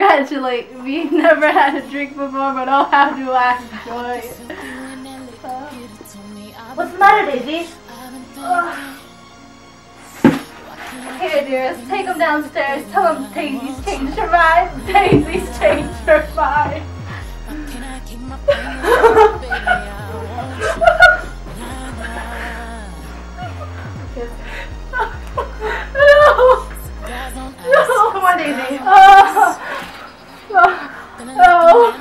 Congratulate me, never had a drink before, but oh, how do I enjoy it. What's the matter, Daisy? Here, dearest, take him downstairs. Tell him Daisy's changed her mind. Daisy's changed her mind. No! No! Come on, Daisy. No! I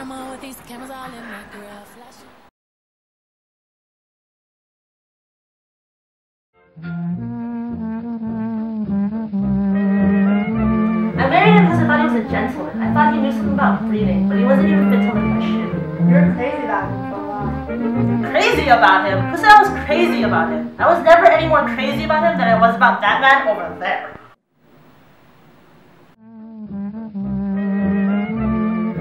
married him because I thought he was a gentleman. I thought he knew something about breathing, but he wasn't even fit to lift my shoe. You're crazy about him for a while. Crazy about him? Who said I was crazy about him? I was never any more crazy about him than I was about that man over there.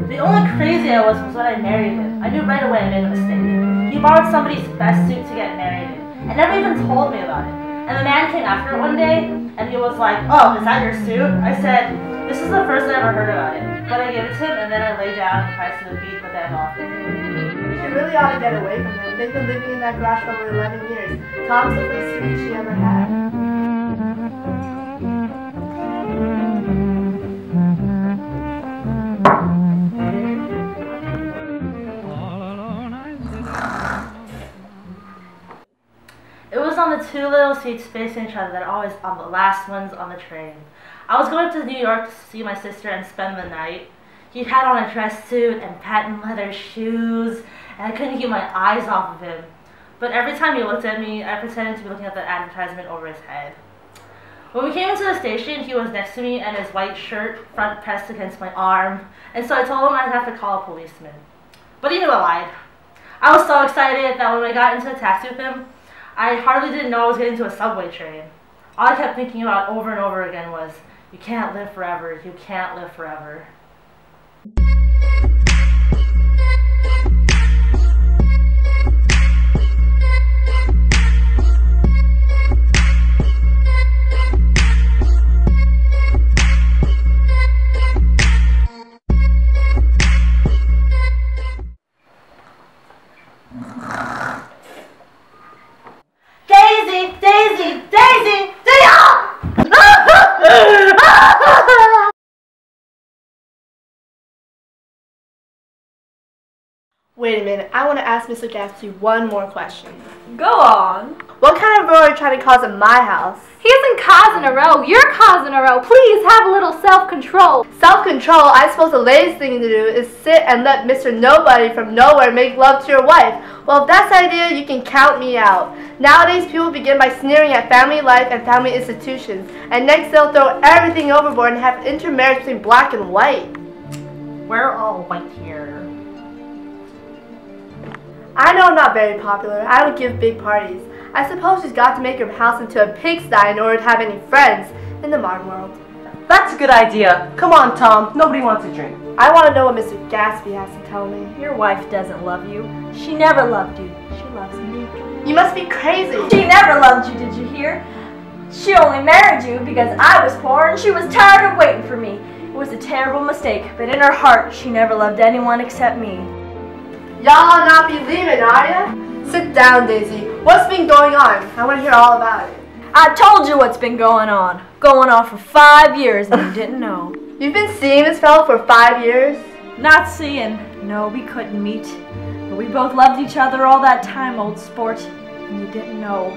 The only crazy I was when I married him. I knew right away I made a mistake. He borrowed somebody's best suit to get married in, and never even told me about it. And the man came after it one day, and he was like, "Oh, is that your suit?" I said, "This is the first I ever heard about it." But I gave it to him, and then I lay down and tried to beat the bed off. You really ought to get away from him. They've been living in that garage for over 11 years. Tom's the most sweet she ever had. It was on the two little seats facing each other that are always on the last ones on the train. I was going to New York to see my sister and spend the night. He had on a dress suit and patent leather shoes, and I couldn't keep my eyes off of him. But every time he looked at me, I pretended to be looking at the advertisement over his head. When we came into the station, he was next to me and his white shirt front pressed against my arm, and so I told him I'd have to call a policeman. But he knew I lied. I was so excited that when I got into a taxi with him, I hardly didn't know I was getting to a subway train. All I kept thinking about over and over again was, you can't live forever, you can't live forever. Daisy! Daisy! Daisy! Wait a minute, I want to ask Mr. Gatsby one more question. Go on. What kind of row are you trying to cause in my house? He isn't causing a row. You're causing a row. Please have a little self-control. Self-control? I suppose the latest thing to do is sit and let Mr. Nobody from nowhere make love to your wife. Well, if that's the idea, you can count me out. Nowadays, people begin by sneering at family life and family institutions, and next they'll throw everything overboard and have intermarriage between black and white. We're all white here. I know I'm not very popular. I don't give big parties. I suppose she's got to make her house into a pigsty in order to have any friends in the modern world. That's a good idea. Come on, Tom. Nobody wants a drink. I want to know what Mr. Gatsby has to tell me. Your wife doesn't love you. She never loved you. She loves me. You must be crazy. She never loved you, did you hear? She only married you because I was poor and she was tired of waiting for me. It was a terrible mistake, but in her heart, she never loved anyone except me. Y'all not be leaving, are ya? Sit down, Daisy. What's been going on? I want to hear all about it. I told you what's been going on. Going on for 5 years and you didn't know. You've been seeing this fellow for 5 years? Not seeing. No, we couldn't meet. But we both loved each other all that time, old sport. And you didn't know.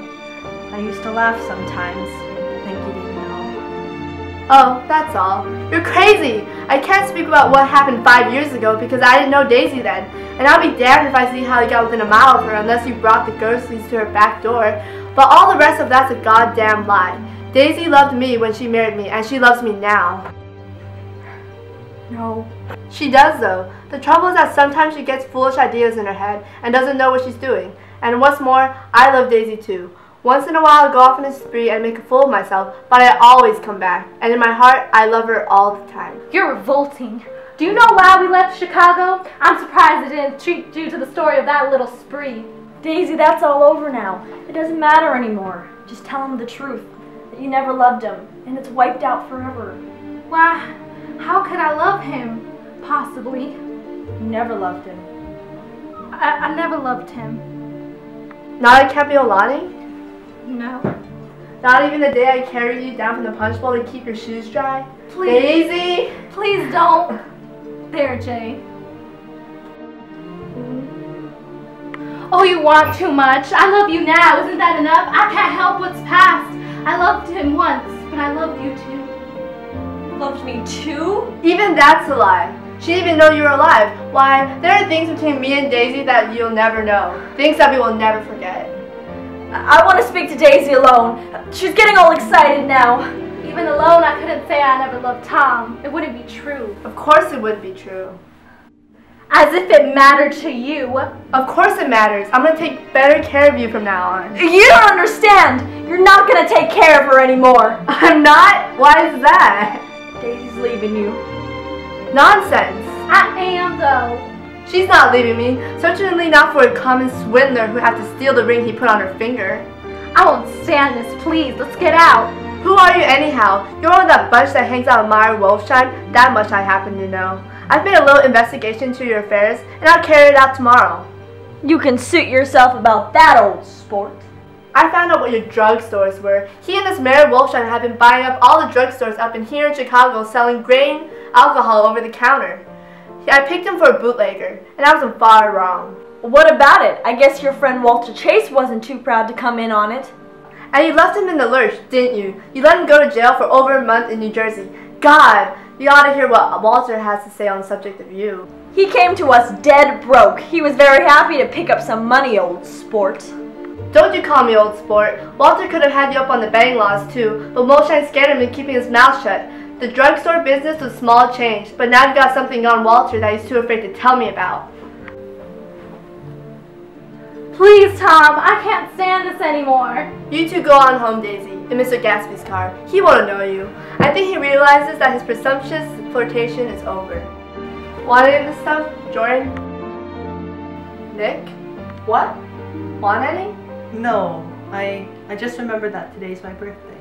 I used to laugh sometimes. Think you Oh, that's all. You're crazy! I can't speak about what happened 5 years ago because I didn't know Daisy then. And I'll be damned if I see how you got within a mile of her unless you brought the ghosties to her back door. But all the rest of that's a goddamn lie. Daisy loved me when she married me, and she loves me now. No. She does though. The trouble is that sometimes she gets foolish ideas in her head and doesn't know what she's doing. And what's more, I love Daisy too. Once in a while I go off on a spree and make a fool of myself, but I always come back. And in my heart, I love her all the time. You're revolting. Do you know why we left Chicago? I'm surprised it didn't treat you to the story of that little spree. Daisy, that's all over now. It doesn't matter anymore. Just tell him the truth, that you never loved him, and it's wiped out forever. Why, how could I love him? Possibly. You never loved him. I never loved him. Not at Capiolani? No. Not even the day I carried you down from the punch bowl to keep your shoes dry? Please. Daisy! Please don't. There, Jay. Oh, you want too much. I love you now. Isn't that enough? I can't help what's past. I loved him once, but I loved you too. Loved me too? Even that's a lie. She didn't even know you were alive. Why, there are things between me and Daisy that you'll never know. Things that we will never forget. I want to speak to Daisy alone. She's getting all excited now. Even alone, I couldn't say I never loved Tom. It wouldn't be true. Of course it wouldn't be true. As if it mattered to you. Of course it matters. I'm going to take better care of you from now on. You don't understand. You're not going to take care of her anymore. I'm not? Why is that? Daisy's leaving you. Nonsense. I am, though. She's not leaving me. Certainly not for a common swindler who had to steal the ring he put on her finger. I won't stand this. Please, let's get out. Who are you anyhow? You're one of that bunch that hangs out with Meyer Wolfsheim? That much I happen to know. I've made a little investigation into your affairs, and I'll carry it out tomorrow. You can suit yourself about that, old sport. I found out what your drugstores were. He and this Mayor Wolfsheim have been buying up all the drugstores up in here in Chicago, selling grain, alcohol over the counter. I picked him for a bootlegger, and I wasn't far wrong. What about it? I guess your friend Walter Chase wasn't too proud to come in on it. And you left him in the lurch, didn't you? You let him go to jail for over a month in New Jersey. God, you ought to hear what Walter has to say on the subject of you. He came to us dead broke. He was very happy to pick up some money, old sport. Don't you call me old sport. Walter could have had you up on the betting laws too, but Wolfsheim scared him into keeping his mouth shut. The drugstore business was small change, but now you've got something on Walter that he's too afraid to tell me about. Please, Tom, I can't stand this anymore. You two go on home, Daisy, in Mr. Gatsby's car. He won't annoy you. I think he realizes that his presumptuous flirtation is over. Want any of this stuff, Jordan? Nick? What? Want any? No, I just remembered that today's my birthday.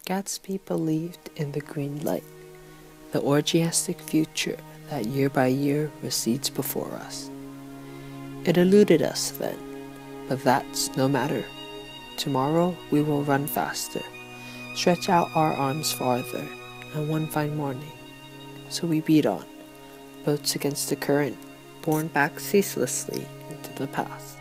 Gatsby believed in the green light, the orgiastic future that year by year recedes before us. It eluded us then, but that's no matter. Tomorrow we will run faster, stretch out our arms farther, and one fine morning. So we beat on, boats against the current, borne back ceaselessly into the past.